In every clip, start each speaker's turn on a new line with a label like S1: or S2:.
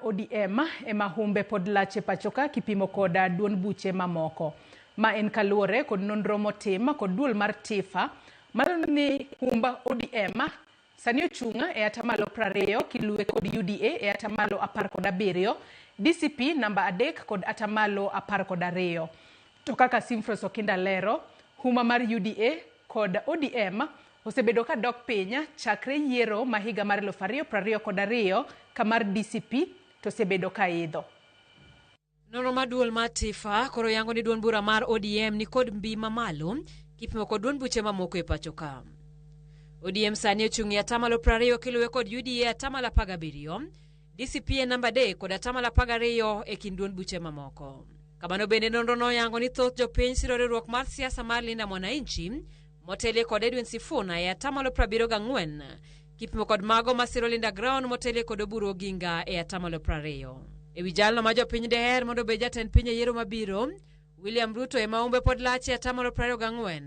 S1: ODM ema humbe pod lache pachoka kipimo koda duon buche mamoko. Ma en kaluore kod nonro motim kod duol mar TIFA maloni humba ODM sani ochunga e atamalo 20 kiluwe kod UDA e atamalo 17, DCP namba 3 kod atamalo 12. To kaka Simfros Okinda lero, huma mar UDA kod ODM osebedo ka dok piny chakre yiero mahiga mar 2022 kamar DCP to sebedo ka idho.
S2: Nonro mar duol mar TIFA koro yango ni duon bura mar ODM ni kod mbi mamalo kipimo kod duon buche mamoko e pachoka. ODM sani ochungi atamalo 20 kiluwe kod UDA atamalo 17, DCP e namba 3 kod atamalo 12 e kind duon buche mamoko. Kamano bende nonro no yango ni thoth jopiny siro riwruok mar siasa mar Linda Mwananchi motelie kod Edwin Sifuna e atamalo 74 kipimo kod mago masiro Linda Ground motelie kod Oburu Oginga e atamalo 20. Ewi jalno ma jopiny deher mondo be jatend piny e yiero mabiro, William Ruto e maumbe pod lache atamalo 24.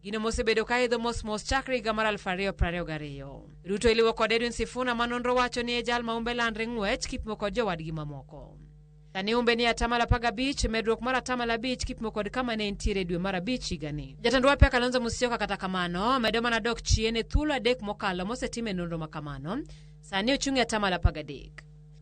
S2: Gino mosebedo ka idho mos chakre higa mar 2022. Ruto iliwo kod Edwin Sifuna ma nonro wacho ni e jal maumbe landre ng'wech kipimo kod jowadgi mamoko. Sani umbe ni atamalo 15 medruok mar atamalo 5 kipimo kod kama ne entiere dwe mar 5 higani. Jatend Wiper Kalonzo Musyoka kata kamano medo mana dok chien e thuolo 3 mokalo mosetime nonro makamano. Sani ochungi atamalo 13.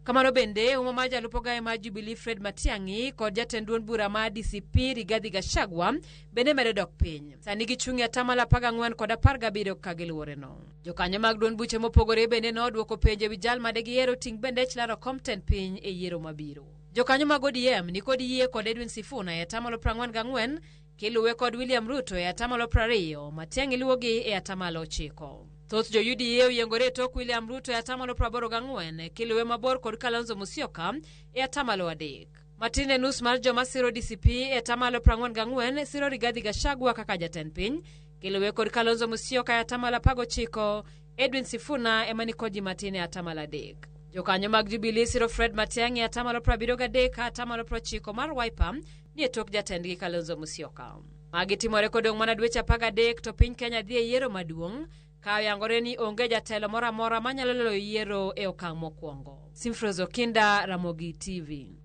S2: Kamano bende uma ma jalupo gae ma Jubilee Fred Matiang'i kod jatend duond bura ma DCP Rigathi Gachagua bende medo dok piny. Sani gichungi atamalo 14 kod 17 ka giluore no. Jokanyo mag duond buche mopogore bende noduoko penjo wi jal ma de giero ting bende laro Compton piny e yiero mabiro. Jokanyo mag ODM ni kod yie kod Edwin Sifuna e atamalo 44 kiluwe kod William Ruto e atamalo 20, Matiang'i luwogi e atamalo 9. Thoth jo UDA oyiengore tok William Ruto e atamalo 84 kiluwe mabor kod Kalonzo Musyoka e atamalo 3. Matinde nus mar joma siro DCP e atamalo 44 siro Rigathi Gachagua kaka jatend piny kiluwe kod Kalonzo Musyoka e atamalo 19, Edwin Sifuna ema ni kod matine e atamalo 3. Jokanyo mag Jubilee siro Fred Matiang'i e atamalo 73 ka atamalo 90 mar Wiper ni e tok jatendgi Kalonzo Musyoka. Magi timore kodong' mana dweche 13 to piny Kenya dhi e yiero maduong'. Ka yangore ni onge jatelo mora manyalo loyo yiero e okang' mokwongo. Simfros Okinda, Ramogi TV.